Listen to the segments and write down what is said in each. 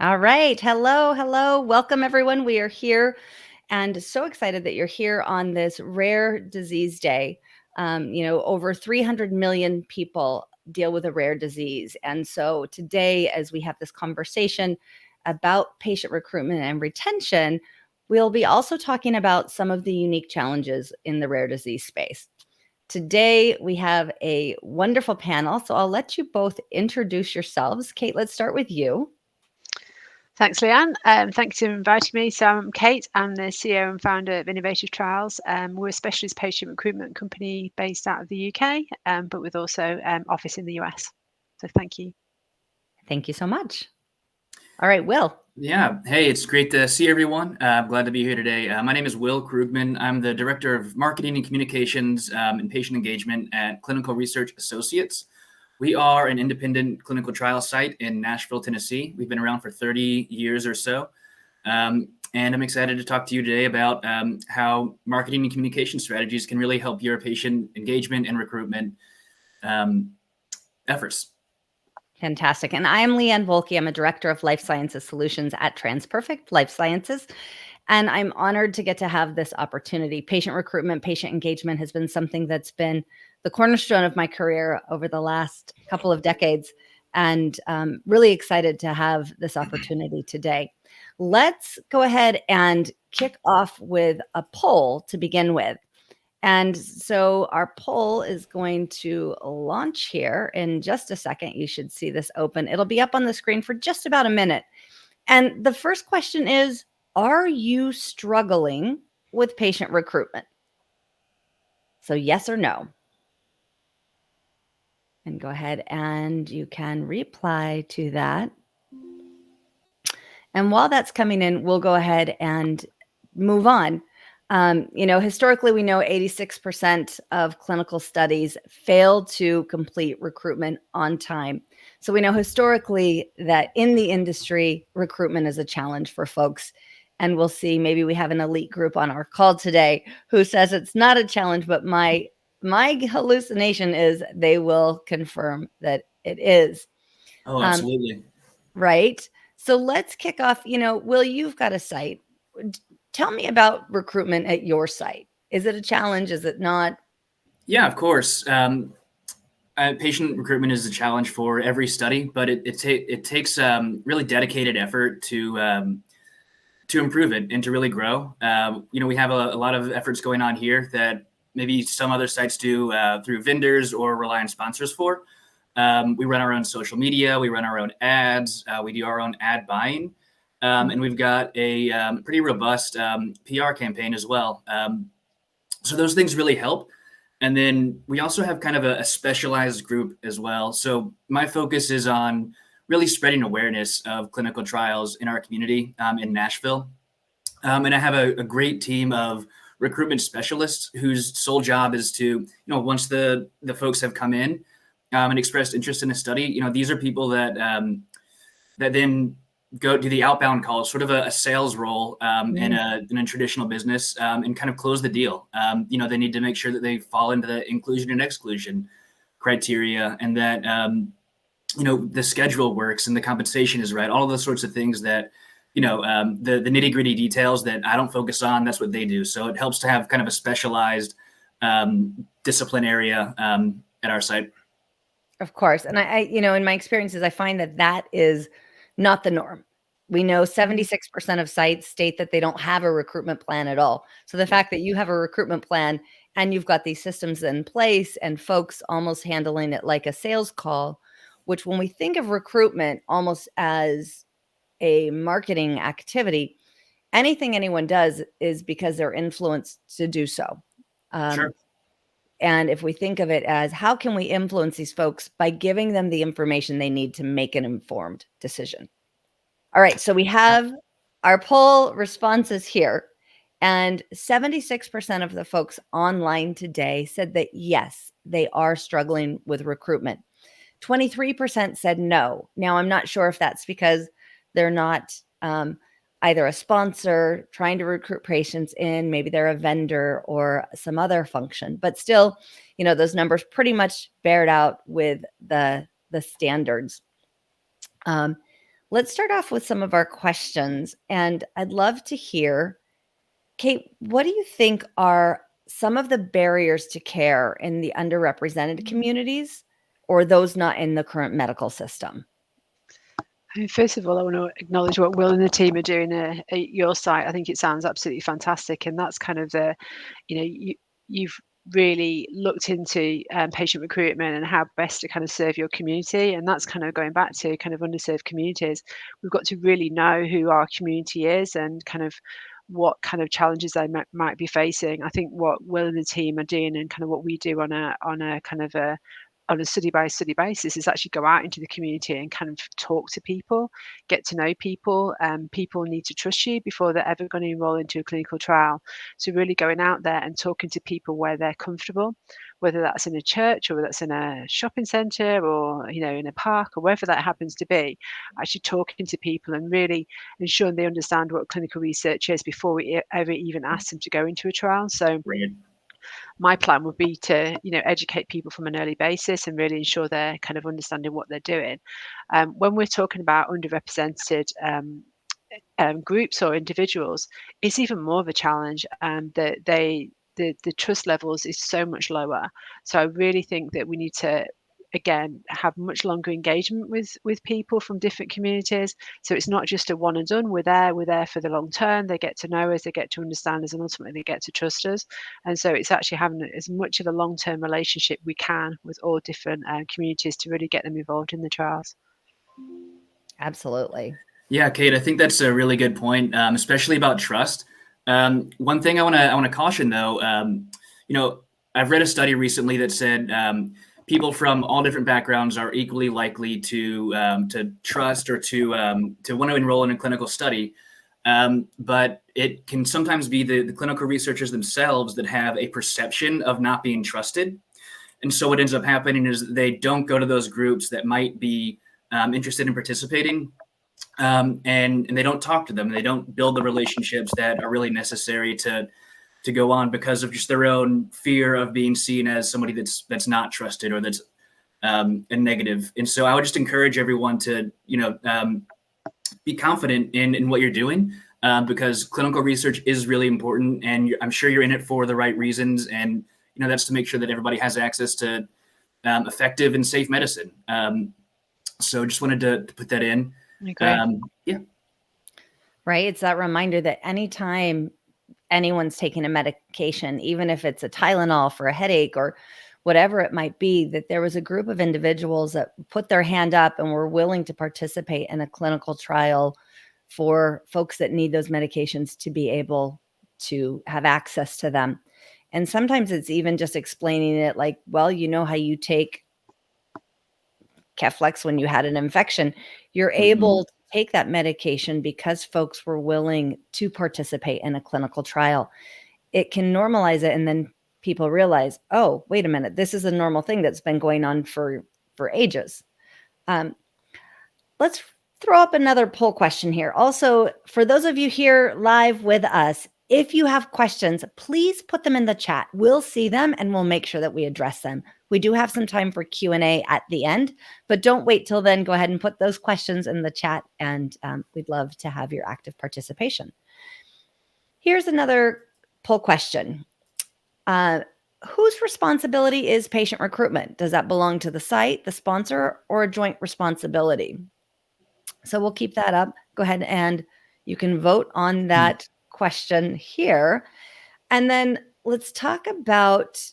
All right. Hello, hello. Welcome, everyone. We are here and so excited that you're here on this Rare Disease Day. Over 300 million people deal with a rare disease. And so today, as we have this conversation about patient recruitment and retention, we'll be also talking about some of the unique challenges in the rare disease space. Today, we have a wonderful panel. So I'll let you both introduce yourselves. Kate, let's start with you. Thanks, Leanne. Thanks for inviting me. So I'm Kate. I'm the CEO and founder of Innovative Trials. We're a specialist patient recruitment company based out of the UK, but with also office in the US. So thank you. Thank you so much. All right, Will. Yeah. Hey, it's great to see everyone. I'm glad to be here today. My name is Will Krugman. I'm the Director of Marketing and Communications and Patient Engagement at Clinical Research Associates. We are an independent clinical trial site in Nashville, Tennessee. We've been around for 30 years or so. And I'm excited to talk to you today about how marketing and communication strategies can really help your patient engagement and recruitment efforts. Fantastic. And I am Leanne Volke. I'm a Director of Life Sciences Solutions at TransPerfect Life Sciences. And I'm honored to get to have this opportunity. Patient recruitment, patient engagement has been something that's been the cornerstone of my career over the last couple of decades. And really excited to have this opportunity today. Let's go ahead and kick off with a poll to begin with. And so our poll is going to launch here in just a second. You should see this open. It'll be up on the screen for just about a minute. And the first question is, are you struggling with patient recruitment? So yes or no. And go ahead and you can reply to that. And while that's coming in, we'll go ahead and move on. Historically, we know 86% of clinical studies fail to complete recruitment on time. So we know historically that in the industry, recruitment is a challenge for folks. And we'll see, maybe we have an elite group on our call today who says it's not a challenge, but my hallucination is they will confirm that it is. Oh, absolutely. Right. So let's kick off. Will, you've got a site. Tell me about recruitment at your site. Is it a challenge? Is it not? Yeah, of course. Patient recruitment is a challenge for every study, but it takes really dedicated effort to improve it and to really grow. We have a lot of efforts going on here that maybe some other sites do through vendors or rely on sponsors for. We run our own social media, we run our own ads, we do our own ad buying. And we've got a pretty robust PR campaign as well. So those things really help. And then we also have kind of a specialized group as well. So my focus is on really spreading awareness of clinical trials in our community in Nashville. And I have a great team of recruitment specialists whose sole job is to, once the folks have come in and expressed interest in a study, these are people that then go do the outbound calls, sort of a sales role in a traditional business, and kind of close the deal. They need to make sure that they fall into the inclusion and exclusion criteria, and that the schedule works and the compensation is right. All of those sorts of things that the nitty gritty details that I don't focus on. That's what they do. So it helps to have kind of a specialized discipline area at our site. Of course. And I in my experiences, I find that is not the norm. We know 76% of sites state that they don't have a recruitment plan at all. So the fact that you have a recruitment plan and you've got these systems in place and folks almost handling it like a sales call, which when we think of recruitment almost as a marketing activity, anything anyone does is because they're influenced to do so. Sure. And if we think of it as how can we influence these folks by giving them the information they need to make an informed decision. All right, so we have our poll responses here. And 76% of the folks online today said that yes, they are struggling with recruitment. 23% said no. Now, I'm not sure if that's because they're not either a sponsor trying to recruit patients in, maybe they're a vendor or some other function, but still, those numbers pretty much bear out with the standards. let's start off with some of our questions. And I'd love to hear, Kate, what do you think are some of the barriers to care in the underrepresented communities or those not in the current medical system? First of all, I want to acknowledge what Will and the team are doing at your site. I think it sounds absolutely fantastic, and that's kind of you've really looked into patient recruitment and how best to kind of serve your community, and that's kind of going back to kind of underserved communities. We've got to really know who our community is and kind of what kind of challenges they might be facing. I think what Will and the team are doing, and kind of what we do on a kind of a on a study by study basis, is actually go out into the community and kind of talk to people, get to know people. People need to trust you before they're ever going to enroll into a clinical trial. So really going out there and talking to people where they're comfortable, whether that's in a church or whether that's in a shopping centre or in a park or wherever that happens to be, actually talking to people and really ensuring they understand what clinical research is before we ever even ask them to go into a trial. So Right. my plan would be to educate people from an early basis and really ensure they're kind of understanding what they're doing. When we're talking about underrepresented groups or individuals, it's even more of a challenge, that the trust levels is so much lower. So I really think that we need to again have much longer engagement with people from different communities. So it's not just a one and done. We're there for the long term. They get to know us, they get to understand us, and ultimately they get to trust us. And so it's actually having as much of a long-term relationship we can with all different communities to really get them involved in the trials. Absolutely. Yeah, Kate, I think that's a really good point, especially about trust. One thing I want to caution, though, I've read a study recently that said people from all different backgrounds are equally likely to trust or to want to enroll in a clinical study. But it can sometimes be the clinical researchers themselves that have a perception of not being trusted. And so what ends up happening is they don't go to those groups that might be interested in participating. And they don't talk to them. They don't build the relationships that are really necessary to go on because of just their own fear of being seen as somebody that's not trusted or that's a negative. And so I would just encourage everyone to be confident in what you're doing, because clinical research is really important, and I'm sure you're in it for the right reasons. And that's to make sure that everybody has access to effective and safe medicine. So just wanted to put that in. Yeah. Right. It's that reminder that anytime anyone's taking a medication, even if it's a Tylenol for a headache or whatever it might be, that there was a group of individuals that put their hand up and were willing to participate in a clinical trial for folks that need those medications to be able to have access to them. And sometimes it's even just explaining it like, well, how you take Keflex when you had an infection, you're able to take that medication because folks were willing to participate in a clinical trial. It can normalize it, and then people realize, oh, wait a minute, this is a normal thing that's been going on for ages. Let's throw up another poll question here. Also, for those of you here live with us, if you have questions, please put them in the chat. We'll see them and we'll make sure that we address them. We do have some time for Q&A at the end, but don't wait till then. Go ahead and put those questions in the chat, and we'd love to have your active participation. Here's another poll question. Whose responsibility is patient recruitment? Does that belong to the site, the sponsor, or a joint responsibility? So we'll keep that up. Go ahead and you can vote on that question here. And then let's talk about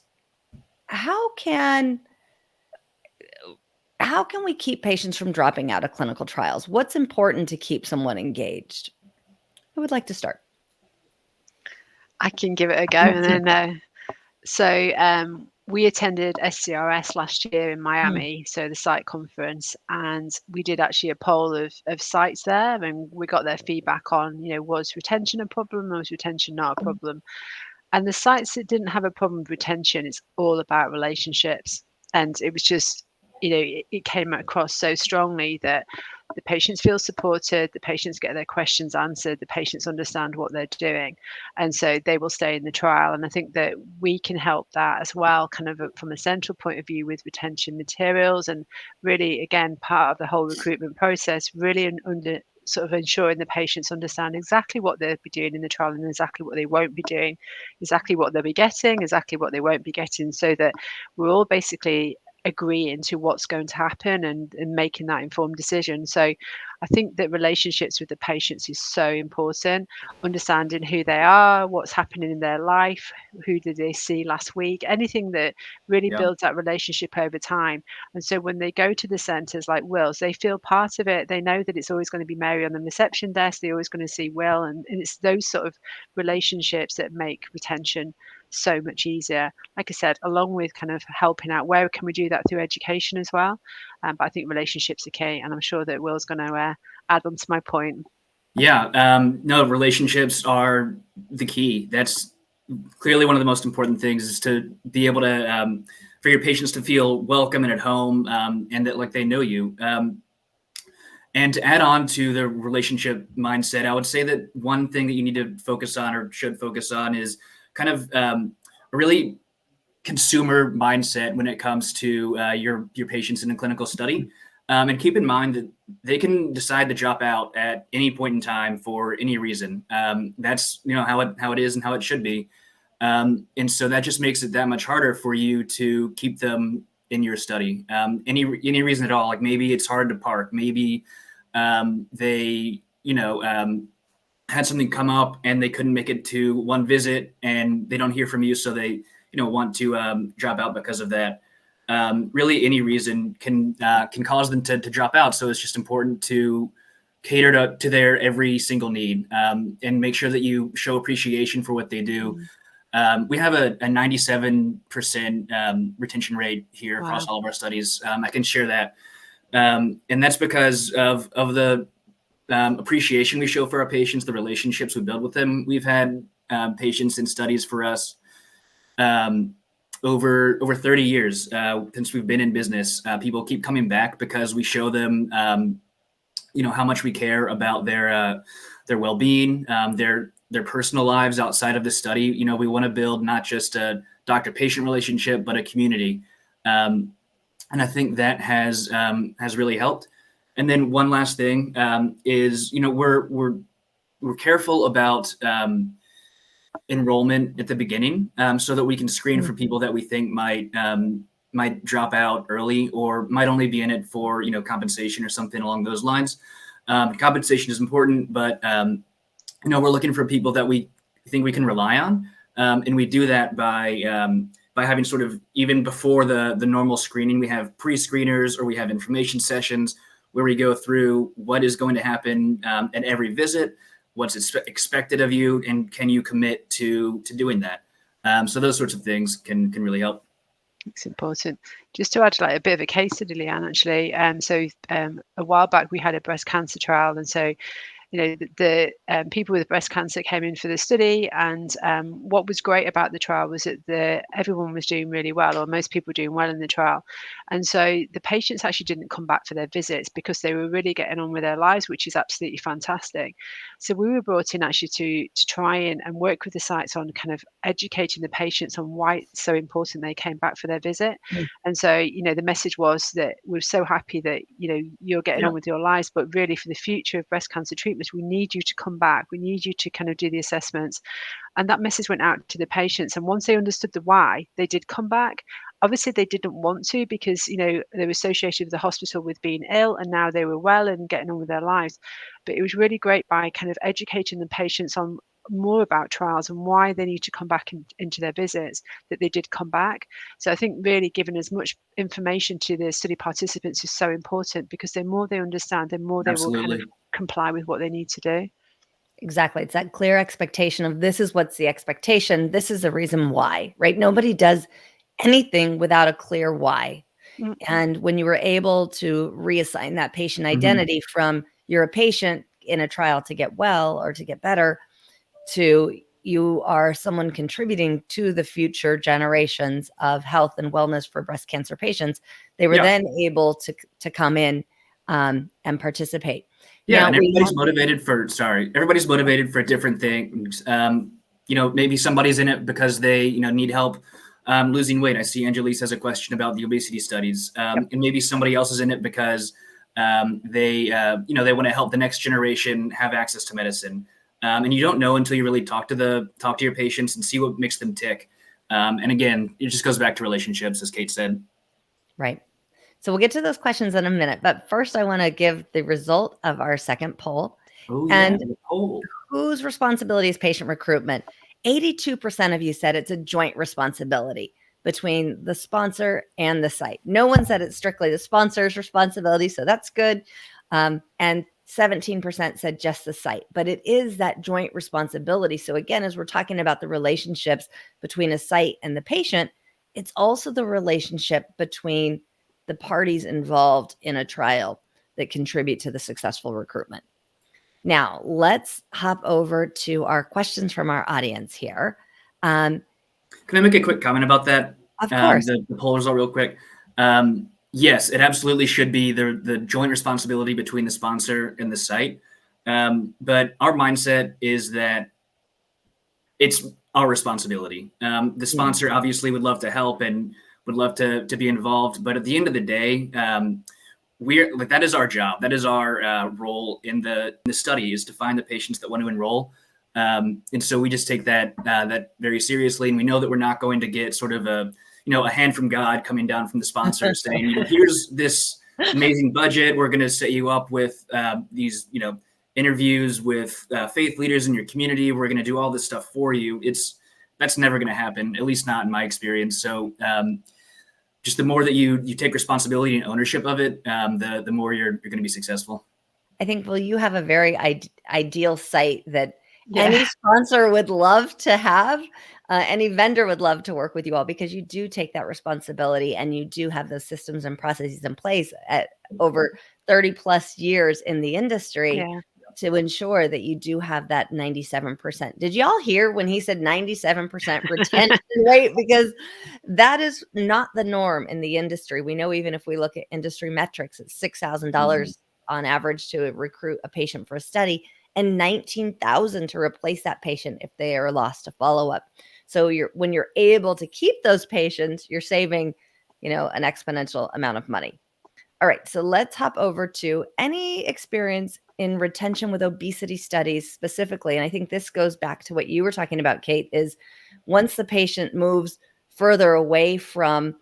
how can we keep patients from dropping out of clinical trials? What's important to keep someone engaged? Who would like to start? I can give it a go. And then we attended SCRS last year in Miami, so the site conference, and we did actually a poll of sites there, and we got their feedback on, was retention a problem, or was retention not a problem? And the sites that didn't have a problem with retention, it's all about relationships. And it was just, it came across so strongly that the patients feel supported, the patients get their questions answered, the patients understand what they're doing, and so they will stay in the trial. And I think that we can help that as well, kind of from a central point of view with retention materials, and really, again, part of the whole recruitment process, really under sort of ensuring the patients understand exactly what they'll be doing in the trial and exactly what they won't be doing, exactly what they'll be getting, exactly what they won't be getting, so that we're all basically agreeing to what's going to happen and making that informed decision. So I think that relationships with the patients is so important, understanding who they are, what's happening in their life, who did they see last week, anything that really Yeah. builds that relationship over time. And so when they go to the centres like Will's, they feel part of it. They know that it's always going to be Mary on the reception desk. They're always going to see Will. And it's those sort of relationships that make retention so much easier. Like I said, along with kind of helping out, where can we do that through education as well? But I think relationships are key, and I'm sure that Will's going to add on to my point. Yeah, no, relationships are the key. That's clearly one of the most important things, is to be able to, for your patients to feel welcome and at home, and that like they know you. And to add on to the relationship mindset, I would say that one thing that you need to focus on, or should focus on, is kind of a really consumer mindset when it comes to your patients in a clinical study. And keep in mind that they can decide to drop out at any point in time for any reason. That's how it is and how it should be. And so that just makes it that much harder for you to keep them in your study. Any reason at all, like maybe it's hard to park, maybe they had something come up and they couldn't make it to one visit and they don't hear from you, so they want to drop out because of that. Really, any reason can cause them to drop out. So it's just important to cater to their every single need, and make sure that you show appreciation for what they do. We have a 97% retention rate here across all of our studies. I can share that. And that's because of the appreciation we show for our patients, the relationships we build with them. We've had patients in studies for us over 30 years since we've been in business. People keep coming back because we show them, how much we care about their well-being, their personal lives outside of the study. We want to build not just a doctor-patient relationship, but a community. And I think that has really helped. And then one last thing is, we're careful about enrollment at the beginning, so that we can screen for people that we think might drop out early, or might only be in it for compensation or something along those lines. Compensation is important, but we're looking for people that we think we can rely on, and we do that by having sort of, even before the normal screening, we have pre-screeners, or we have information sessions where we go through what is going to happen at every visit, what's expected of you, and can you commit to doing that? So those sorts of things can really help. It's important. Just to add like a bit of a case study, Leanne, actually. So a while back we had a breast cancer trial, and so the people with breast cancer came in for the study, and what was great about the trial was that everyone was doing really well, or most people were doing well in the trial. And so the patients actually didn't come back for their visits because they were really getting on with their lives, which is absolutely fantastic. So we were brought in actually to try and work with the sites on kind of educating the patients on why it's so important they came back for their visit. And so the message was that we're so happy that you're getting on with your lives, but really for the future of breast cancer treatment, we need you to come back. We need you to kind of do the assessments. And that message went out to the patients. And once they understood the why, they did come back. Obviously, they didn't want to because, they were associated with the hospital with being ill, and now they were well and getting on with their lives. But it was really great by kind of educating the patients on more about trials and why they need to come back into their visits, that they did come back. So I think really giving as much information to the study participants is so important, because the more they understand, the more they will kind of comply with what they need to do. Exactly. It's that clear expectation of, this is what's the expectation. This is the reason why, right? Nobody does anything without a clear why. And when you were able to reassign that patient identity from you're a patient in a trial to get well or to get better, to you are someone contributing to the future generations of health and wellness for breast cancer patients, they were then able to come in and participate. Yeah, Now, and everybody's motivated for different things. Maybe somebody's in it because they, need help losing weight. I see Angelique has a question about the obesity studies. And maybe somebody else is in it because they want to help the next generation have access to medicine. And you don't know until you really talk to your patients and see what makes them tick. And again, it just goes back to relationships, as Kate said. Right. So we'll get to those questions in a minute, but first I want to give the result of our second poll. Oh, and yeah, the poll. Whose responsibility is patient recruitment? 82% of you said it's a joint responsibility between the sponsor and the site. No one said it's strictly the sponsor's responsibility, so that's good. And 17% said just the site, but it is that joint responsibility. So again, as we're talking about the relationships between a site and the patient, it's also the relationship between the parties involved in a trial that contribute to the successful recruitment. Now, let's hop over to our questions from our audience here. Can I make a quick comment about that? Of course. The poll result real quick. Yes, it absolutely should be the joint responsibility between the sponsor and the site. But our mindset is that it's our responsibility. The sponsor obviously would love to help and would love to be involved. But at the end of the day, that is our job. That is our role in the study, is to find the patients that want to enroll. And so we just take that very seriously. And we know that we're not going to get sort of a hand from God coming down from the sponsor saying, here's this amazing budget. We're going to set you up with these, interviews with faith leaders in your community. We're going to do all this stuff for you. That's never going to happen, at least not in my experience. So just the more that you take responsibility and ownership of it, the more you're going to be successful. I think, well, you have a very ideal site that any sponsor would love to have. Any vendor would love to work with you all, because you do take that responsibility and you do have those systems and processes in place at over 30 plus years in the industry to ensure that you do have that 97%. Did y'all hear when he said 97% retention rate? Because that is not the norm in the industry. We know, even if we look at industry metrics, it's $6,000 on average to recruit a patient for a study, and $19,000 to replace that patient if they are lost to follow-up. So when you're able to keep those patients, you're saving, an exponential amount of money. All right, so let's hop over to any experience in retention with obesity studies specifically. And I think this goes back to what you were talking about, Kate, is once the patient moves further away from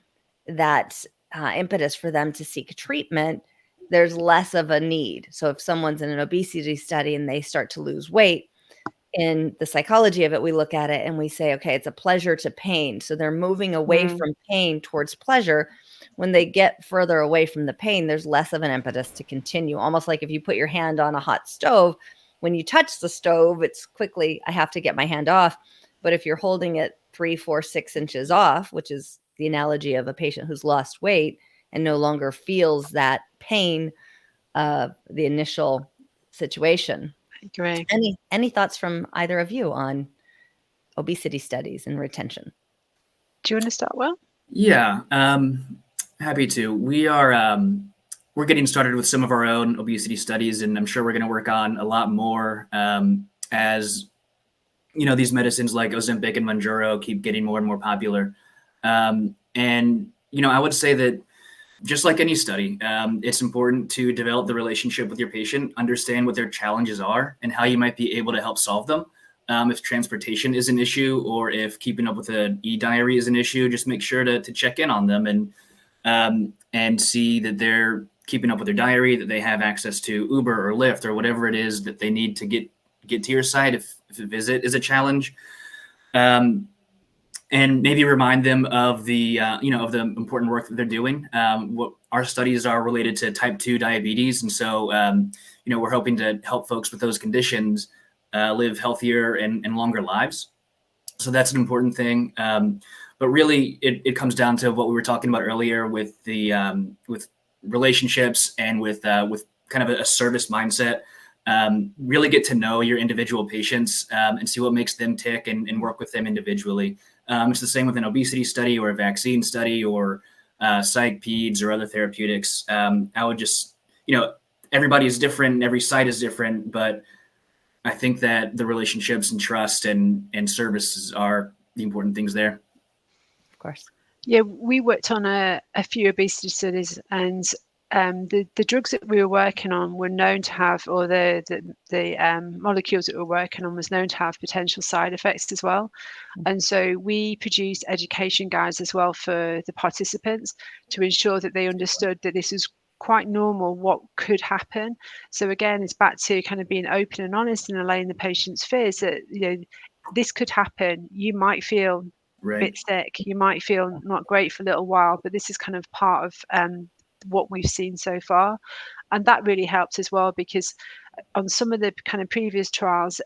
that impetus for them to seek treatment, there's less of a need. So if someone's in an obesity study and they start to lose weight, in the psychology of it, we look at it and we say, okay, it's a pleasure to pain. So they're moving away from pain towards pleasure. When they get further away from the pain, there's less of an impetus to continue. Almost like if you put your hand on a hot stove, when you touch the stove, it's quickly, I have to get my hand off. But if you're holding it 3, 4, 6 inches off, which is the analogy of a patient who's lost weight and no longer feels that pain of the initial situation. Great. Any thoughts from either of you on obesity studies and retention? Do you want to start, Will? Yeah, happy to. We're getting started with some of our own obesity studies, and I'm sure we're going to work on a lot more as these medicines like Ozempic and Mounjaro keep getting more and more popular. And I would say that, just like any study, it's important to develop the relationship with your patient, understand what their challenges are and how you might be able to help solve them. If transportation is an issue, or if keeping up with an e-diary is an issue, just make sure to check in on them and see that they're keeping up with their diary, that they have access to Uber or Lyft or whatever it is that they need to get to your site if a visit is a challenge. And maybe remind them of the important work that they're doing. What our studies are related to type 2 diabetes. And so, we're hoping to help folks with those conditions live healthier and longer lives. So that's an important thing. But really, it comes down to what we were talking about earlier with with relationships and with kind of a service mindset. Really get to know your individual patients and see what makes them tick and work with them individually. It's the same with an obesity study or a vaccine study or psych, peds, or other therapeutics. I would just everybody is different, every site is different, but I think that the relationships and trust and services are the important things there. Of course. Yeah, we worked on a few obesity studies, and the drugs that we were working on were known to have, or the molecules that we were working on was known to have potential side effects as well. And so we produced education guides as well for the participants to ensure that they understood that this is quite normal, what could happen. So again, it's back to kind of being open and honest and allaying the patient's fears that, this could happen. You might feel a bit sick, you might feel not great for a little while, but this is kind of part of what we've seen so far. And that really helped as well, because on some of the kind of previous trials,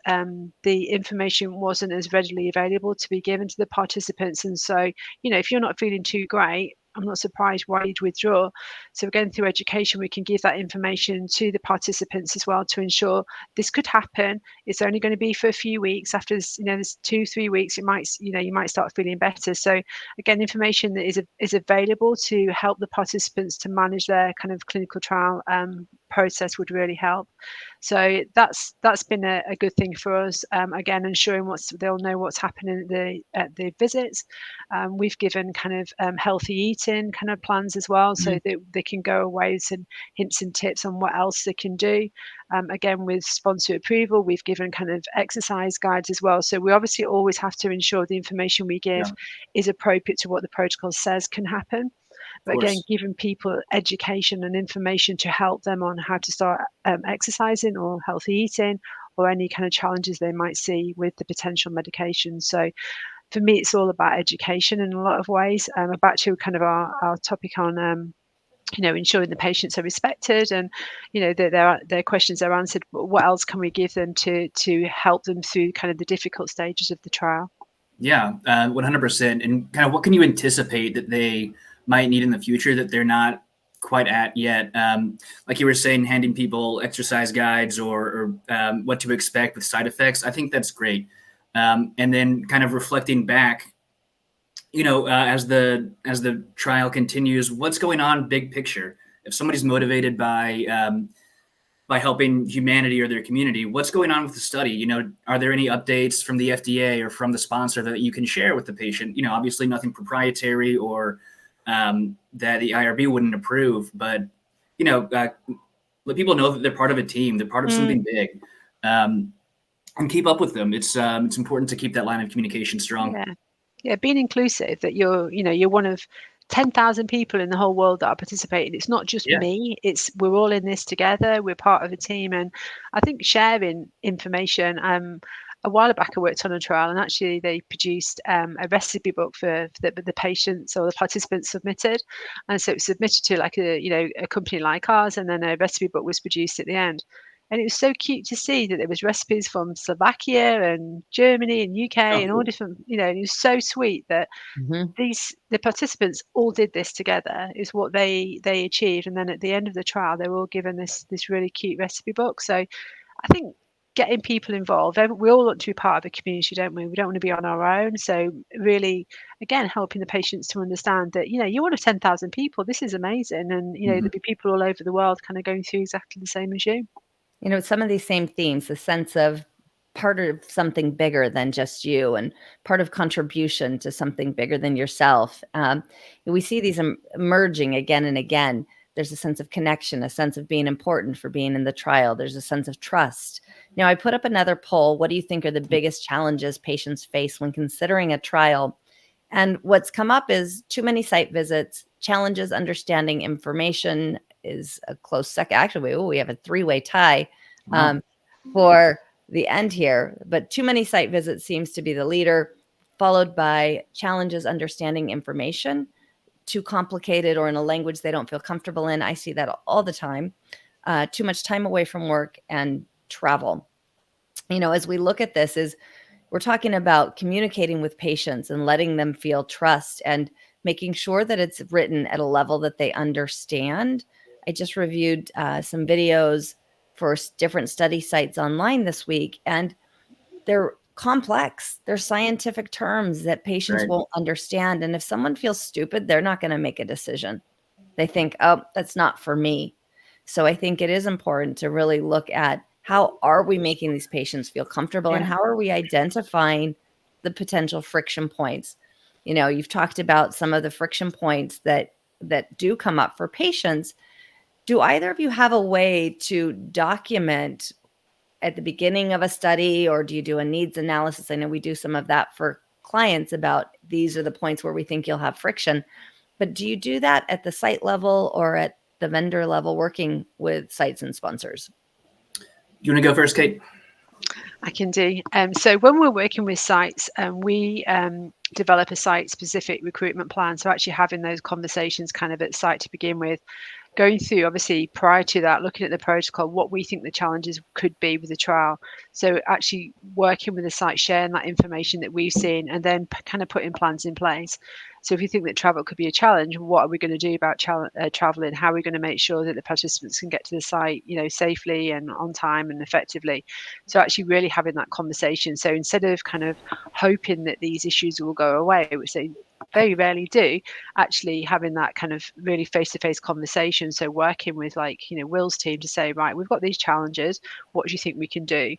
the information wasn't as readily available to be given to the participants. And so, if you're not feeling too great, I'm not surprised why you'd withdraw. So again, through education, we can give that information to the participants as well to ensure this could happen. It's only going to be for a few weeks. After this, this 2-3 weeks, it might, you might start feeling better. So again, information that is available to help the participants to manage their kind of clinical trial process would really help. So that's been a good thing for us. Again, ensuring they'll know what's happening at the visits. We've given kind of healthy eating kind of plans as well, so that they can go away with some hints and tips on what else they can do. Again, with sponsor approval, we've given kind of exercise guides as well. So we obviously always have to ensure the information we give is appropriate to what the protocol says can happen. But again, giving people education and information to help them on how to start exercising or healthy eating, or any kind of challenges they might see with the potential medication. So for me, it's all about education in a lot of ways. Back to kind of our topic on ensuring the patients are respected and that their questions are answered. But what else can we give them to help them through kind of the difficult stages of the trial? Yeah, 100%. And kind of what can you anticipate that they might need in the future that they're not quite at yet? Like you were saying, handing people exercise guides or what to expect with side effects. I think that's great. And then kind of reflecting back, as the trial continues, what's going on big picture? If somebody's motivated by helping humanity or their community, what's going on with the study? Are there any updates from the FDA or from the sponsor that you can share with the patient? Obviously nothing proprietary or that the IRB wouldn't approve, but let people know that they're part of a team, they're part of something big, and keep up with them. It's important to keep that line of communication strong. Yeah, being inclusive, that you're one of 10,000 people in the whole world that are participating. It's not just me, we're all in this together, we're part of a team. And I think sharing information, a while back I worked on a trial, and actually they produced a recipe book for the patients or the participants submitted. And so it was submitted to like a company like ours, and then a recipe book was produced at the end. And it was so cute to see that there was recipes from Slovakia and Germany and UK and all different, and it was so sweet that the participants all did this together, is what they achieved. And then at the end of the trial, they were all given this really cute recipe book. So I think getting people involved, we all want to be part of the community, don't we? We don't want to be on our own. So really, again, helping the patients to understand that, you're one of 10,000 people. This is amazing. And, there'll be people all over the world kind of going through exactly the same as you. Some of these same themes, the sense of part of something bigger than just you and part of contribution to something bigger than yourself. We see these emerging again and again. There's a sense of connection, a sense of being important for being in the trial. There's a sense of trust. Now, I put up another poll. What do you think are the biggest challenges patients face when considering a trial? And what's come up is too many site visits, challenges understanding information is a close second. Actually, we have a 3-way tie for the end here, but too many site visits seems to be the leader, followed by challenges understanding information, too complicated or in a language they don't feel comfortable in. I see that all the time. Too much time away from work and travel. As we look at this, we're talking about communicating with patients and letting them feel trust and making sure that it's written at a level that they understand. I just reviewed some videos for different study sites online this week, and they're complex. They're scientific terms that patients won't understand. And if someone feels stupid, they're not going to make a decision. They think, oh, that's not for me. So I think it is important to really look at how are we making these patients feel comfortable and how are we identifying the potential friction points. You've talked about some of the friction points that do come up for patients. Do either of you have a way to document at the beginning of a study, or do you do a needs analysis? I know we do some of that for clients about these are the points where we think you'll have friction, but do you do that at the site level or at the vendor level working with sites and sponsors? You want to go first, Kate? I can do. So when we're working with sites, we develop a site-specific recruitment plan. So actually having those conversations kind of at site to begin with, going through, obviously, prior to that, looking at the protocol, what we think the challenges could be with the trial. So actually working with the site, sharing that information that we've seen, and then kind of putting plans in place. So if you think that travel could be a challenge, what are we going to do about traveling? How are we going to make sure that the participants can get to the site, safely and on time and effectively? So actually really having that conversation. So instead of kind of hoping that these issues will go away, which they very rarely do, actually having that kind of really face-to-face conversation. So working with Will's team to say, right, we've got these challenges. What do you think we can do?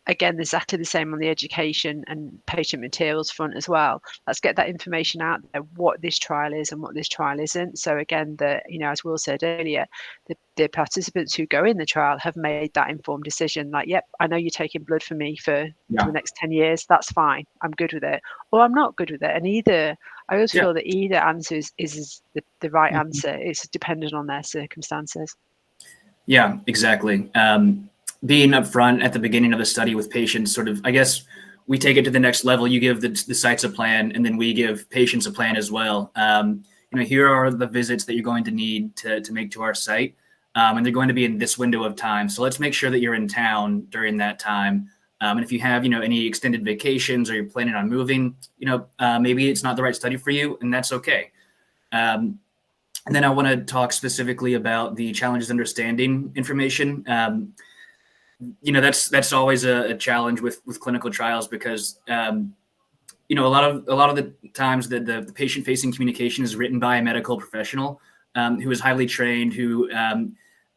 Again, exactly the same on the education and patient materials front as well. Let's get that information out there, what this trial is and what this trial isn't. So again, as Will said earlier, the participants who go in the trial have made that informed decision. Like, yep, I know you're taking blood for me for the next 10 years. That's fine. I'm good with it. Or I'm not good with it. And I always feel that either answer is the right answer. It's dependent on their circumstances. Yeah, exactly. Being upfront at the beginning of the study with patients, sort of, I guess we take it to the next level. You give the sites a plan, and then we give patients a plan as well. Here are the visits that you're going to need to make to our site, and they're going to be in this window of time. So let's make sure that you're in town during that time. And if you have, any extended vacations or you're planning on moving, maybe it's not the right study for you, and that's okay. And then I want to talk specifically about the challenges understanding information. That's always a challenge with clinical trials because a lot of the times that the patient facing communication is written by a medical professional who is highly trained, who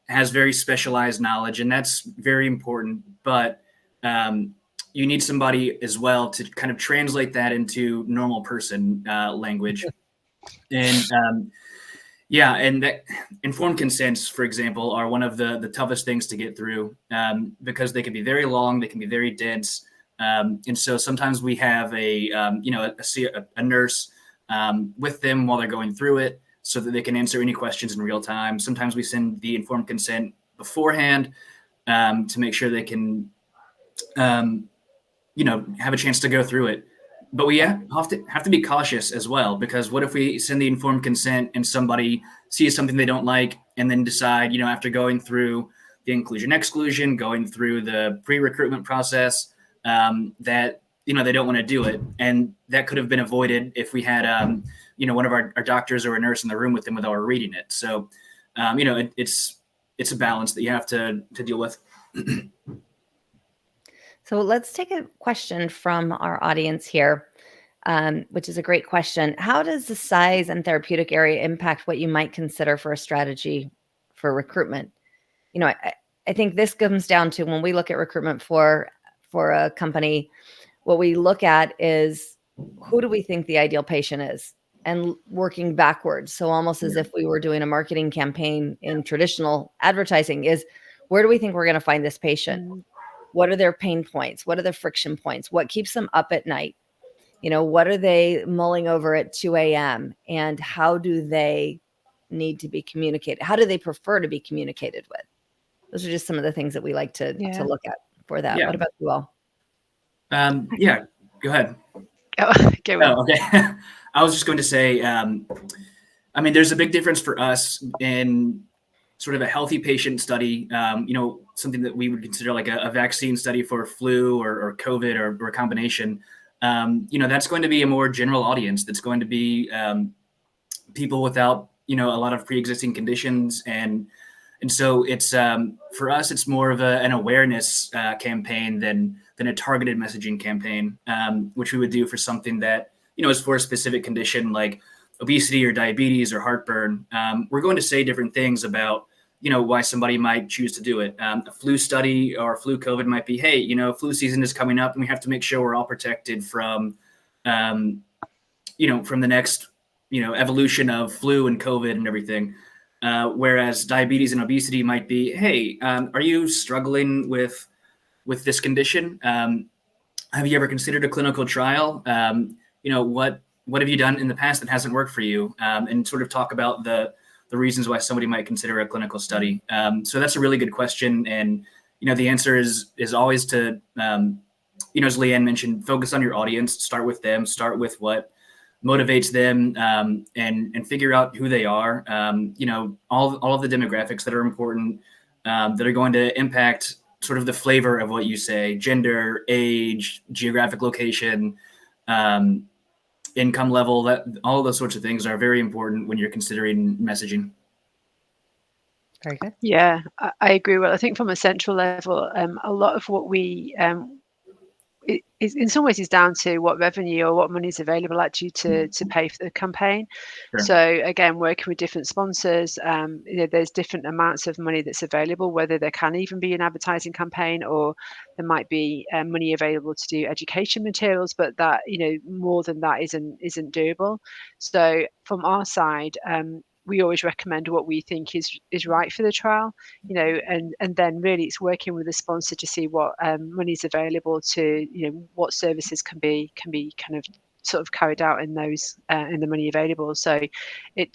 has very specialized knowledge, and that's very important. But you need somebody as well to kind of translate that into normal person language. And and that informed consents, for example, are one of the toughest things to get through because they can be very long, they can be very dense. And so sometimes we have a nurse with them while they're going through it so that they can answer any questions in real time. Sometimes we send the informed consent beforehand to make sure they can, have a chance to go through it. But we have to be cautious as well, because what if we send the informed consent and somebody sees something they don't like and then decide, after going through the inclusion-exclusion, going through the pre-recruitment process, that, they don't want to do it. And that could have been avoided if we had, one of our doctors or a nurse in the room with them while we're reading it. So, it's a balance that you have to deal with. So let's take a question from our audience here, which is a great question. How does the size and therapeutic area impact what you might consider for a strategy for recruitment? I think this comes down to when we look at recruitment for a company, what we look at is who do we think the ideal patient is, and working backwards. So almost as if we were doing a marketing campaign in traditional advertising is where do we think we're going to find this patient? What are their pain points? What are the friction points? What keeps them up at night? What are they mulling over at 2 a.m.? And how do they need to be communicated? How do they prefer to be communicated with? Those are just some of the things that we like to look at for that. Yeah. What about you all? Go ahead. Go on. Oh, okay. I was just going to say, there's a big difference for us in sort of a healthy patient study, something that we would consider like a vaccine study for flu or COVID or a combination. That's going to be a more general audience. That's going to be people without, a lot of pre-existing conditions. And so it's for us, it's more of an awareness campaign than a targeted messaging campaign, which we would do for something that, is for a specific condition like obesity or diabetes or heartburn. We're going to say different things about, why somebody might choose to do it. A flu study or flu COVID might be, hey, flu season is coming up and we have to make sure we're all protected from, from the next, evolution of flu and COVID and everything. Whereas diabetes and obesity might be, hey, are you struggling with this condition? Have you ever considered a clinical trial? What have you done in the past that hasn't worked for you? And sort of talk about the reasons why somebody might consider a clinical study. So that's a really good question. And, the answer is always to, as Leanne mentioned, focus on your audience, start with them, start with what motivates them, and figure out who they are. All of the demographics that are important, that are going to impact sort of the flavor of what you say: gender, age, geographic location, income level. That all of those sorts of things are very important when you're considering messaging. Very good. Yeah, I agree. Well, I think from a central level, a lot of what we is in some ways is down to what revenue or what money is available actually to pay for the campaign. Sure. So again, working with different sponsors, there's different amounts of money that's available, whether there can even be an advertising campaign or there might be money available to do education materials, but that, more than that isn't doable. So from our side, we always recommend what we think is right for the trial, and then really it's working with the sponsor to see what money is available to, what services can be kind of sort of carried out in those in the money available. So it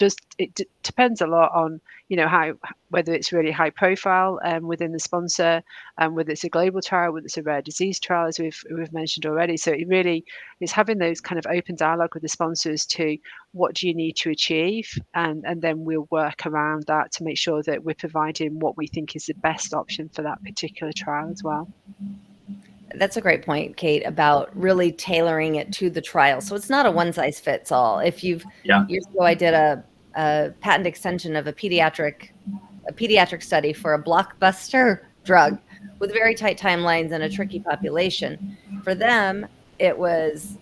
depends a lot on, how, whether it's really high profile within the sponsor, whether it's a global trial, whether it's a rare disease trial, as we've mentioned already. So it really is having those kind of open dialogue with the sponsors to what do you need to achieve, and then we'll work around that to make sure that we're providing what we think is the best option for that particular trial as well. That's a great point, Kate, about really tailoring it to the trial. So it's not a one size fits all. Years ago, I did a patent extension of a pediatric study for a blockbuster drug with very tight timelines and a tricky population. For them, it was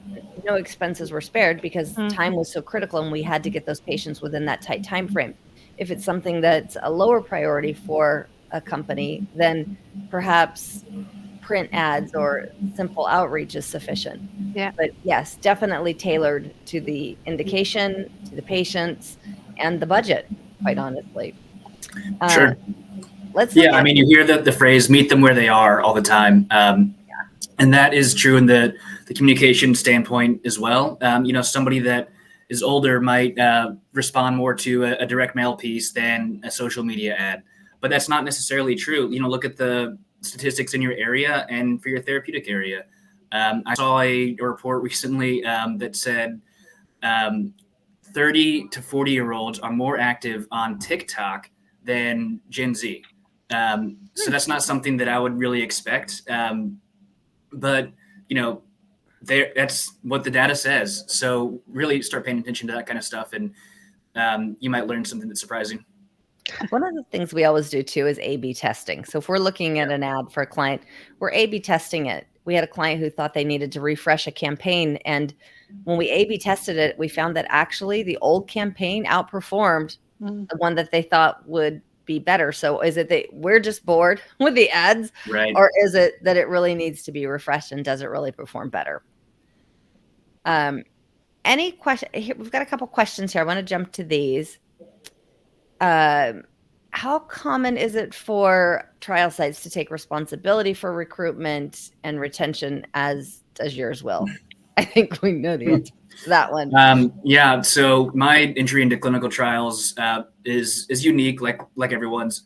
no expenses were spared because time was so critical and we had to get those patients within that tight time frame. If it's something that's a lower priority for a company, then perhaps print ads or simple outreach is sufficient. Yeah. But yes, definitely tailored to the indication, to the patients, and the budget, quite honestly. Sure. I mean, you hear the phrase "meet them where they are" all the time, and that is true in the communication standpoint as well. Somebody that is older might respond more to a direct mail piece than a social media ad, but that's not necessarily true. Look at the statistics in your area and for your therapeutic area. I saw a report recently that said 30 to 40-year-olds are more active on TikTok than Gen Z. So that's not something that I would really expect. But, that's what the data says. So really start paying attention to that kind of stuff, and you might learn something that's surprising. One of the things we always do too is A/B testing. So if we're looking at an ad for a client, we're A/B testing it. We had a client who thought they needed to refresh a campaign, and when we A/B tested it, we found that actually the old campaign outperformed the one that they thought would be better. So is it that we're just bored with the ads, right? Or is it that it really needs to be refreshed, and does it really perform better? Any question? We've got a couple questions here. I want to jump to these. How common is it for trial sites to take responsibility for recruitment and retention, as does yours will? I think we know the answer to that one. So my entry into clinical trials is unique, like everyone's.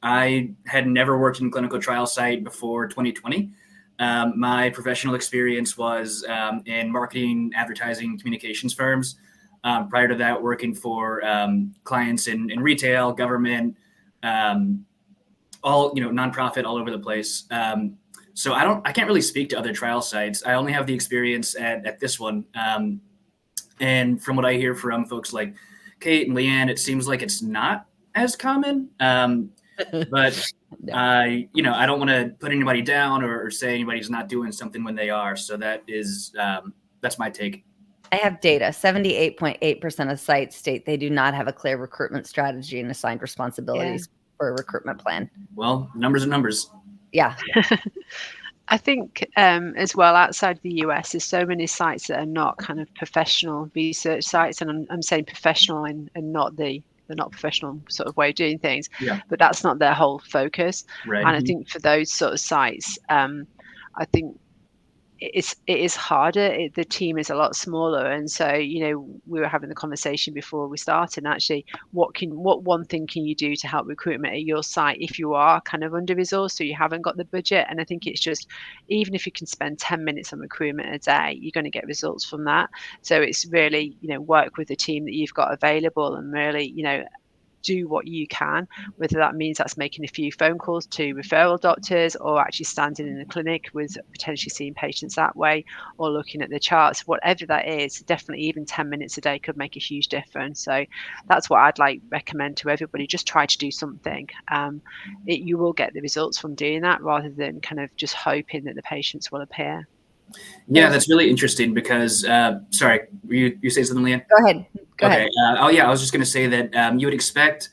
I had never worked in a clinical trial site before 2020. My professional experience was in marketing, advertising, communications firms. Prior to that, working for clients in retail, government, all nonprofit, all over the place. So I can't really speak to other trial sites. I only have the experience at this one. And from what I hear from folks like Kate and Leanne, it seems like it's not as common. But I don't want to put anybody down or say anybody's not doing something when they are. So that's my take. I have data. 78.8% of sites state they do not have a clear recruitment strategy and assigned responsibilities. for a recruitment plan? Well, numbers are numbers. Yeah. I think as well, outside the US, there's so many sites that are not kind of professional research sites, and I'm saying professional and not the not professional sort of way of doing things, Yeah. but that's not their whole focus. Right. And I think for those sort of sites, I think it is harder. The team is a lot smaller, and so we were having the conversation before we started. And actually, what one thing can you do to help recruitment at your site if you are kind of under resourced, so you haven't got the budget? And I think it's just, even if you can spend 10 minutes on recruitment a day, you're going to get results from that. So it's really work with the team that you've got available, and really do what you can, whether that means that's making a few phone calls to referral doctors, or actually standing in the clinic with potentially seeing patients that way, or looking at the charts. Whatever that is, definitely even 10 minutes a day could make a huge difference. So that's what I'd recommend to everybody. Just try to do something. You will get the results from doing that, rather than kind of just hoping that the patients will appear. Yeah, that's really interesting because, sorry, you say something, Leanne? Go ahead. Go Okay. ahead. I was just going to say that you would expect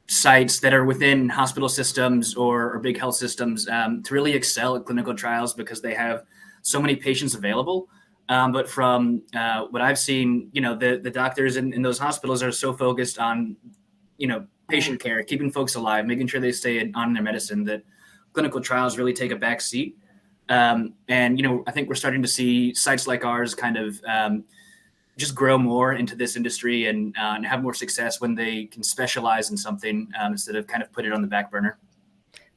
sites that are within hospital systems or big health systems to really excel at clinical trials because they have so many patients available. But from what I've seen, the doctors in those hospitals are so focused on, patient care, keeping folks alive, making sure they stay on their medicine, that clinical trials really take a back seat. And, I think we're starting to see sites like ours kind of just grow more into this industry and have more success when they can specialize in something instead of kind of put it on the back burner.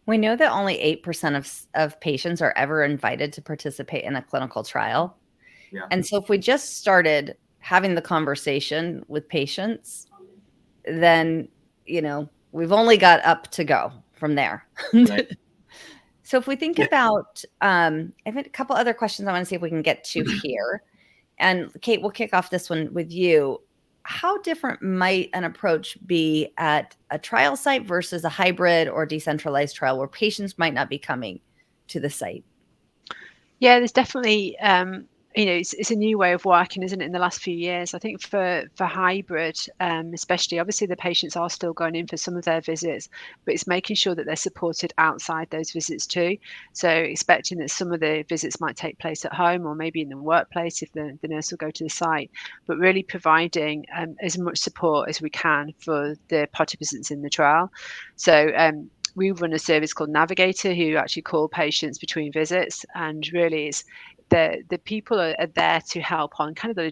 We know that only 8% of patients are ever invited to participate in a clinical trial. Yeah. And so if we just started having the conversation with patients, then, we've only got up to go from there. Right. So if we think about, I have a couple other questions I want to see if we can get to here. And Kate, we'll kick off this one with you. How different might an approach be at a trial site versus a hybrid or decentralized trial where patients might not be coming to the site? Yeah, there's definitely, it's a new way of working, isn't it, in the last few years? I think for hybrid, especially, obviously the patients are still going in for some of their visits, but it's making sure that they're supported outside those visits too. So expecting that some of the visits might take place at home, or maybe in the workplace if the nurse will go to the site, but really providing as much support as we can for the participants in the trial. So we run a service called Navigator, who actually call patients between visits, and really it's the people are there to help on kind of the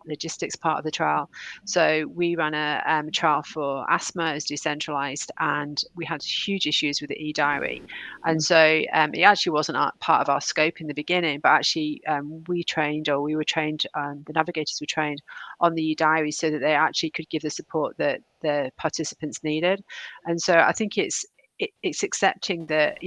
logistics part of the trial. So we ran a trial for asthma as decentralized, and we had huge issues with the e-diary, and so it actually wasn't part of our scope in the beginning, but actually we were trained, the navigators were trained on the e-diary so that they actually could give the support that the participants needed. And so I think it's accepting that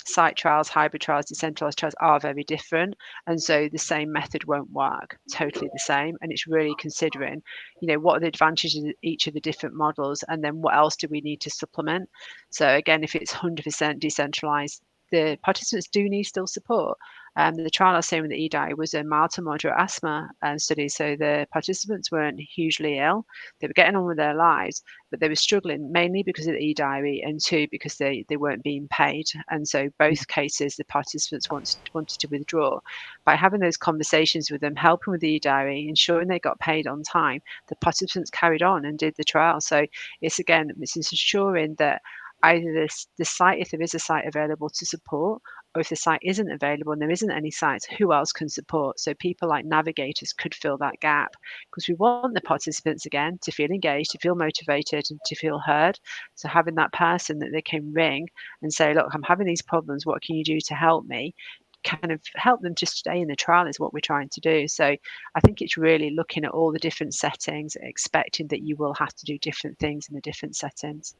site trials, hybrid trials, decentralized trials are very different, and so the same method won't work totally the same. And it's really considering what are the advantages of each of the different models, and then what else do we need to supplement. So again, if it's 100% decentralized, the participants do need still support. The trial I was saying with the e-diary was a mild to moderate asthma study, so the participants weren't hugely ill. They were getting on with their lives, but they were struggling mainly because of the e-diary, and two, because they weren't being paid. And so both cases, the participants wanted to withdraw. By having those conversations with them, helping with the e-diary, ensuring they got paid on time, the participants carried on and did the trial. So it's ensuring that either the site, if there is a site available to support, or if the site isn't available and there isn't any sites, who else can support? So people like navigators could fill that gap, because we want the participants again to feel engaged, to feel motivated, and to feel heard. So having that person that they can ring and say, look, I'm having these problems, what can you do to help me? Kind of help them to stay in the trial is what we're trying to do. So I think it's really looking at all the different settings, expecting that you will have to do different things in the different settings.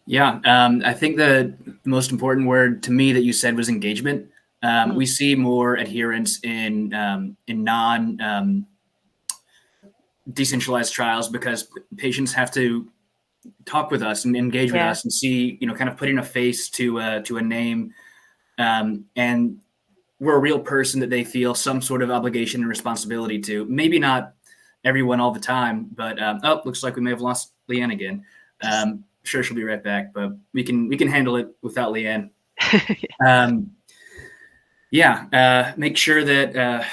Yeah, I think the most important word to me that you said was engagement. We see more adherence in non decentralized trials because patients have to talk with us and engage with us and see, kind of putting a face to a name, and we're a real person that they feel some sort of obligation and responsibility to. Maybe not everyone all the time, but looks like we may have lost Leanne again. Sure, she'll be right back, but we can handle it without Leanne. Make sure that.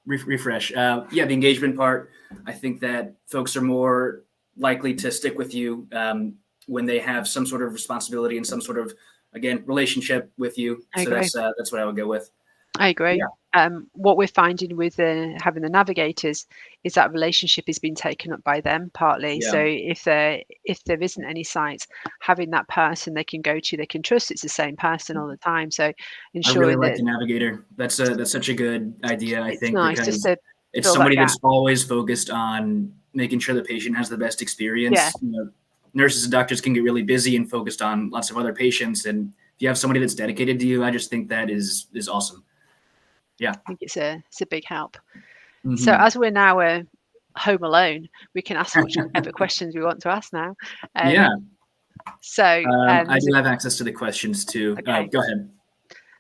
Refresh. The engagement part. I think that folks are more likely to stick with you when they have some sort of responsibility and some sort of, again, relationship with you. That's what I would go with. I agree. What we're finding with having the navigators is that relationship is being taken up by them partly. So if there isn't any sites, having that person they can go to, they can trust it's the same person all the time. So ensuring I really like the navigator. That's such a good idea. I think nice because just to it's somebody that's always focused on making sure the patient has the best experience. Yeah. You know, nurses and doctors can get really busy and focused on lots of other patients, and if you have somebody that's dedicated to you, I just think that is awesome. Yeah, I think it's a big help. Mm-hmm. So as we're now home alone, we can ask whichever questions we want to ask now. So I do have access to the questions too. Okay. Go ahead.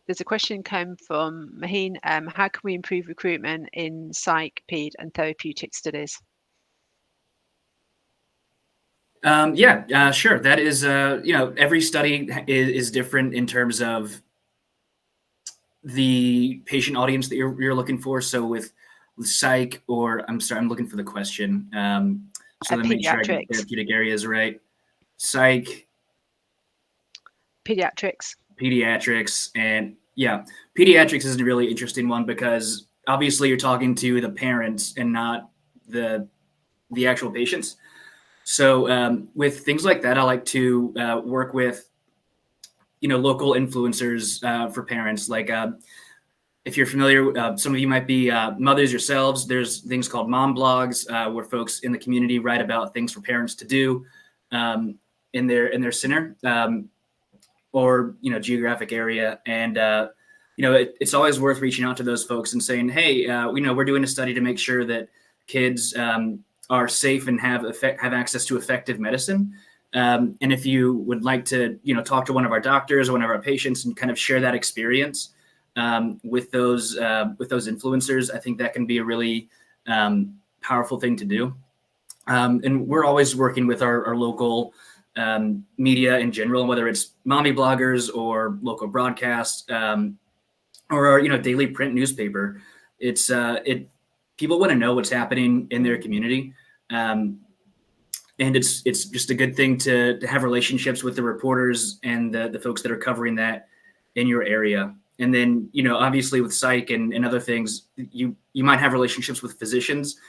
There's a question come from Maheen. How can we improve recruitment in psych, ped, and therapeutic studies? Sure. That is, every study is different in terms of the patient audience that you're looking for. So with psych, I'm looking for the question. So let me make sure I get therapeutic areas right. Psych, pediatrics, and pediatrics is a really interesting one because obviously you're talking to the parents and not the actual patients. So with things like that, I like to work with, local influencers for parents. Like if you're familiar, some of you might be mothers yourselves. There's things called mom blogs where folks in the community write about things for parents to do in their center or geographic area. And it's always worth reaching out to those folks and saying, hey, we're doing a study to make sure that kids are safe and have access to effective medicine. And if you would like to, talk to one of our doctors or one of our patients and kind of share that experience with those influencers, I think that can be a really powerful thing to do. And we're always working with our local media in general, whether it's mommy bloggers or local broadcasts or our daily print newspaper. It's people want to know what's happening in their community. And it's just a good thing to have relationships with the reporters and the folks that are covering that in your area. And then, obviously with psych and other things, you might have relationships with physicians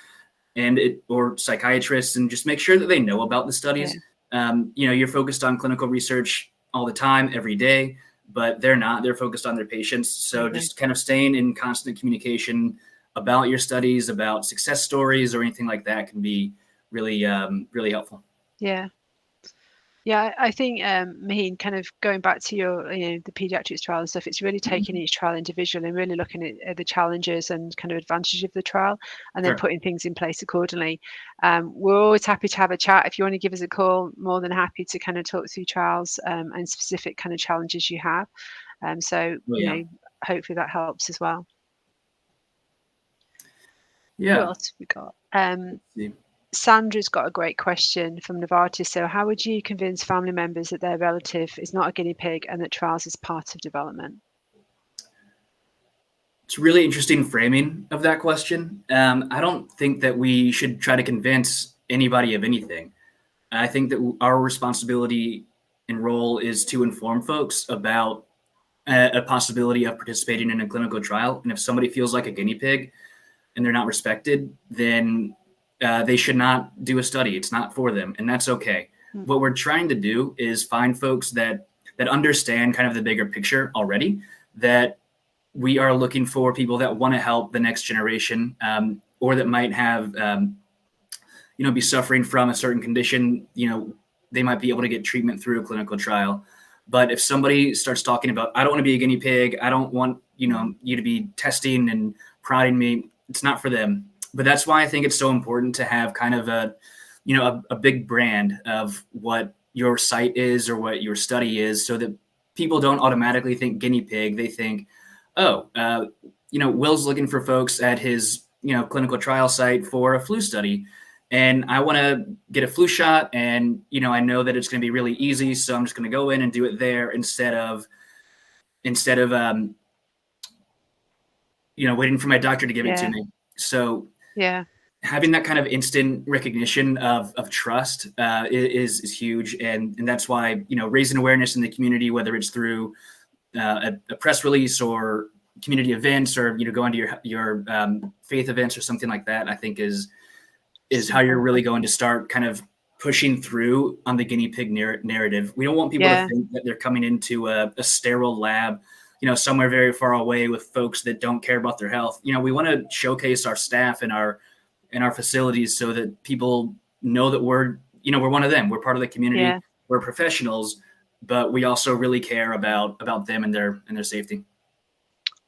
or psychiatrists, and just make sure that they know about the studies. Yeah. You're focused on clinical research all the time, every day, but they're not. They're focused on their patients. So just kind of staying in constant communication about your studies, about success stories or anything like that can be really, really helpful. Yeah. I think Maheen, kind of going back to your, the pediatrics trial and stuff, it's really taking each trial individually and really looking at the challenges and kind of advantages of the trial, and then putting things in place accordingly. We're always happy to have a chat. If you want to give us a call, more than happy to kind of talk through trials and specific kind of challenges you have. Hopefully that helps as well. Yeah. What else have we got? Sandra's got a great question from Novartis. So how would you convince family members that their relative is not a guinea pig and that trials is part of development? It's a really interesting framing of that question. I don't think that we should try to convince anybody of anything. I think that our responsibility and role is to inform folks about a possibility of participating in a clinical trial. And if somebody feels like a guinea pig and they're not respected, then they should not do a study. It's not for them, and that's okay. Mm-hmm. What we're trying to do is find folks that understand kind of the bigger picture already, that we are looking for people that want to help the next generation, or that might have, be suffering from a certain condition. They might be able to get treatment through a clinical trial. But if somebody starts talking about, I don't want to be a guinea pig, I don't want, you to be testing and prodding me, it's not for them. But that's why I think it's so important to have kind of a big brand of what your site is or what your study is, so that people don't automatically think guinea pig. They think, Will's looking for folks at his, clinical trial site for a flu study. and I want to get a flu shot, and I know that it's going to be really easy, so I'm just going to go in and do it there instead of waiting for my doctor to give it to me. So Yeah. having that kind of instant recognition of trust is huge, and that's why raising awareness in the community, whether it's through a press release or community events, or going to your faith events or something like that, I think is how you're really going to start kind of pushing through on the guinea pig narrative. We don't want people to think that they're coming into a sterile lab, somewhere very far away with folks that don't care about their health. We want to showcase our staff and our facilities so that people know that we're one of them. We're part of the community. Yeah. We're professionals, but we also really care about them and their safety.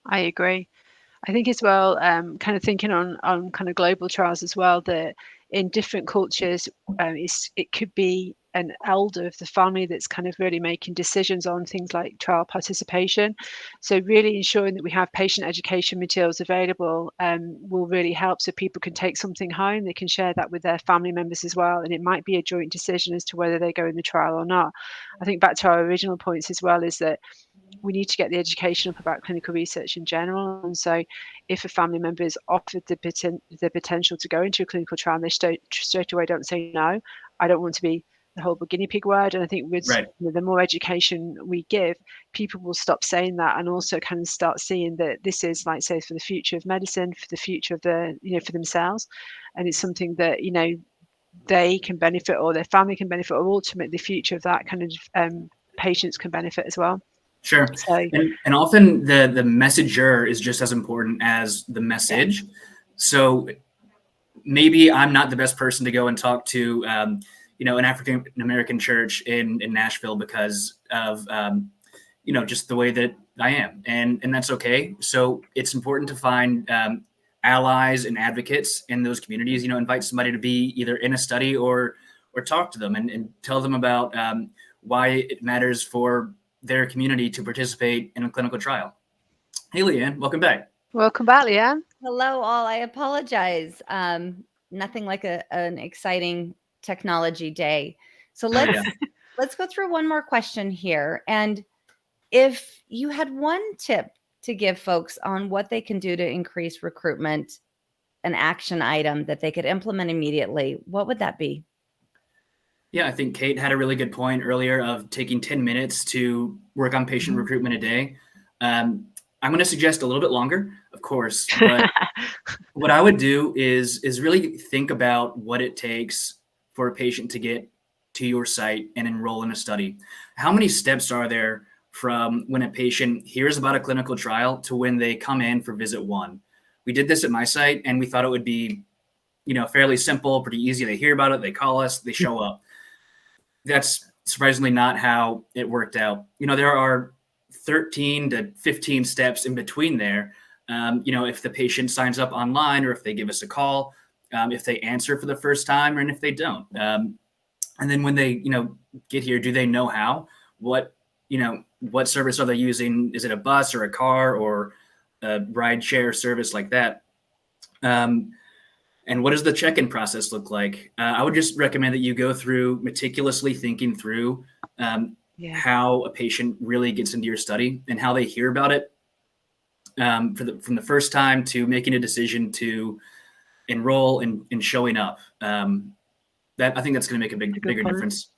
I agree. I think as well, kind of thinking on kind of global trials as well, that in different cultures, it could be an elder of the family that's kind of really making decisions on things like trial participation. So really ensuring that we have patient education materials available will really help, so people can take something home. They can share that with their family members as well, and it might be a joint decision as to whether they go in the trial or not. I think back to our original points as well is that we need to get the education up about clinical research in general. And so if a family member is offered the potential to go into a clinical trial, and they straight away don't say no, I don't want to be the horrible guinea pig word. And I think with the more education we give, people will stop saying that, and also kind of start seeing that this is, like, say, for the future of medicine, for the future of for themselves. And it's something that, they can benefit, or their family can benefit, or ultimately the future of that kind of patients can benefit as well. Sure. So, and often the messenger is just as important as the message. Yeah. So maybe I'm not the best person to go and talk to, an African American church in Nashville because of, just the way that I am, and that's okay. So it's important to find allies and advocates in those communities. Invite somebody to be either in a study or talk to them and tell them about why it matters for their community to participate in a clinical trial. Hey, Leanne, welcome back. Welcome back, Leanne. Hello, all. I apologize. Nothing like an exciting technology day. So let's go through one more question here. And if you had one tip to give folks on what they can do to increase recruitment, an action item that they could implement immediately, what would that be? Yeah, I think Kate had a really good point earlier of taking 10 minutes to work on patient recruitment a day. I'm going to suggest a little bit longer, of course, but what I would do is really think about what it takes for a patient to get to your site and enroll in a study. How many steps are there from when a patient hears about a clinical trial to when they come in for visit one? We did this at my site, and we thought it would be, fairly simple, pretty easy. They hear about it, they call us, they show up. That's surprisingly not how it worked out. There are 13 to 15 steps in between there. If the patient signs up online, or if they give us a call, if they answer for the first time, and if they don't. And then when they, get here, do they know how? What service are they using? Is it a bus or a car or a ride share service like that? And what does the check-in process look like? I would just recommend that you go through meticulously thinking through how a patient really gets into your study and how they hear about it from the first time to making a decision to enroll and showing up. That I think that's going to make a bigger difference.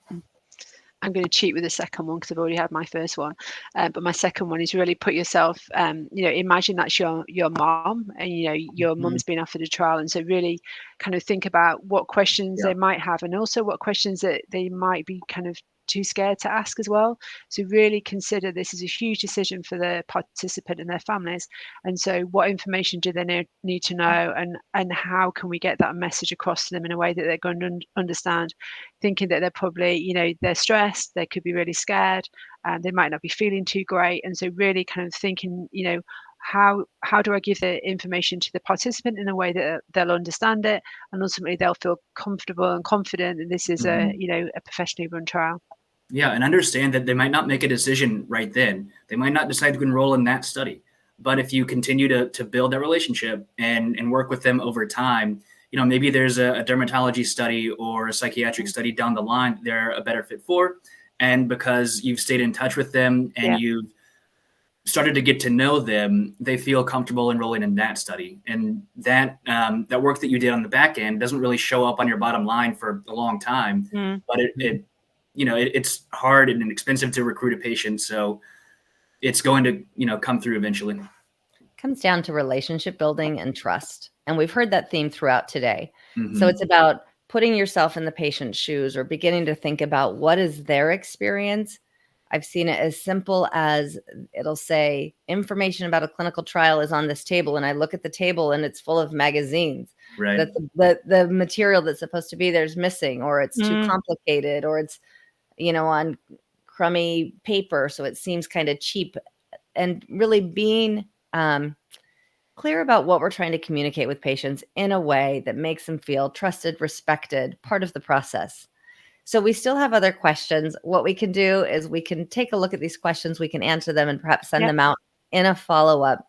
I'm going to cheat with the second one because I've already had my first one. But my second one is really put yourself, imagine that's your mom, and, your mum's been offered a trial. And so really kind of think about what questions they might have, and also what questions that they might be kind of too scared to ask as well. So really consider this is a huge decision for the participant and their families. And so what information do they need to know, and how can we get that message across to them in a way that they're going to understand, thinking that they're probably, they're stressed, they could be really scared, and they might not be feeling too great. And so really kind of thinking, how do I give the information to the participant in a way that they'll understand it, and ultimately they'll feel comfortable and confident that this is a professionally run trial. Yeah, and understand that they might not make a decision right then. They might not decide to enroll in that study. But if you continue to build that relationship and work with them over time, maybe there's a dermatology study or a psychiatric study down the line they're a better fit for. And because you've stayed in touch with them and you've started to get to know them, they feel comfortable enrolling in that study. And that work that you did on the back end doesn't really show up on your bottom line for a long time, but it's hard and expensive to recruit a patient. So it's going to, come through eventually. It comes down to relationship building and trust. And we've heard that theme throughout today. So it's about putting yourself in the patient's shoes or beginning to think about what is their experience. I've seen it as simple as it'll say information about a clinical trial is on this table. And I look at the table and it's full of magazines. Right. That the material that's supposed to be there is missing, or it's too complicated, or it's, on crummy paper. So it seems kind of cheap. And really being clear about what we're trying to communicate with patients in a way that makes them feel trusted, respected, part of the process. So we still have other questions. What we can do is we can take a look at these questions, we can answer them and perhaps send them out in a follow-up.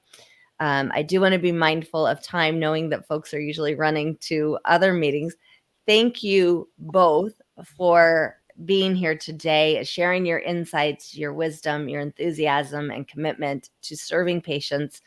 I do want to be mindful of time, knowing that folks are usually running to other meetings. Thank you both for being here today, sharing your insights, your wisdom, your enthusiasm, and commitment to serving patients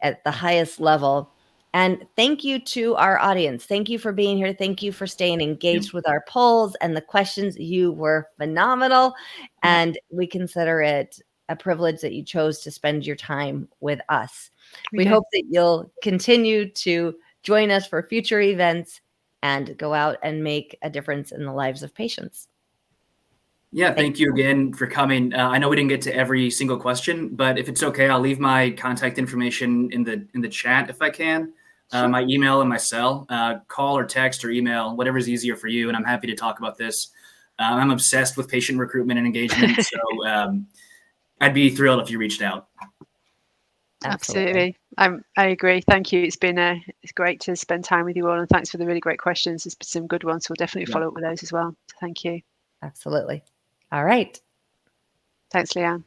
at the highest level. And thank you to our audience. Thank you for being here. Thank you for staying engaged with our polls and the questions. You were phenomenal. And we consider it a privilege that you chose to spend your time with us. We hope that you'll continue to join us for future events and go out and make a difference in the lives of patients. Yeah, thank you again for coming. I know we didn't get to every single question, but if it's okay, I'll leave my contact information in the chat if I can. Sure. My email and my cell. Call or text or email, whatever's easier for you, and I'm happy to talk about this. I'm obsessed with patient recruitment and engagement, so I'd be thrilled if you reached out. Absolutely. I agree. Thank you. It's great to spend time with you all, and thanks for the really great questions. There's been some good ones, so we'll definitely follow up with those as well. So thank you. Absolutely. All right. Thanks, Leanne.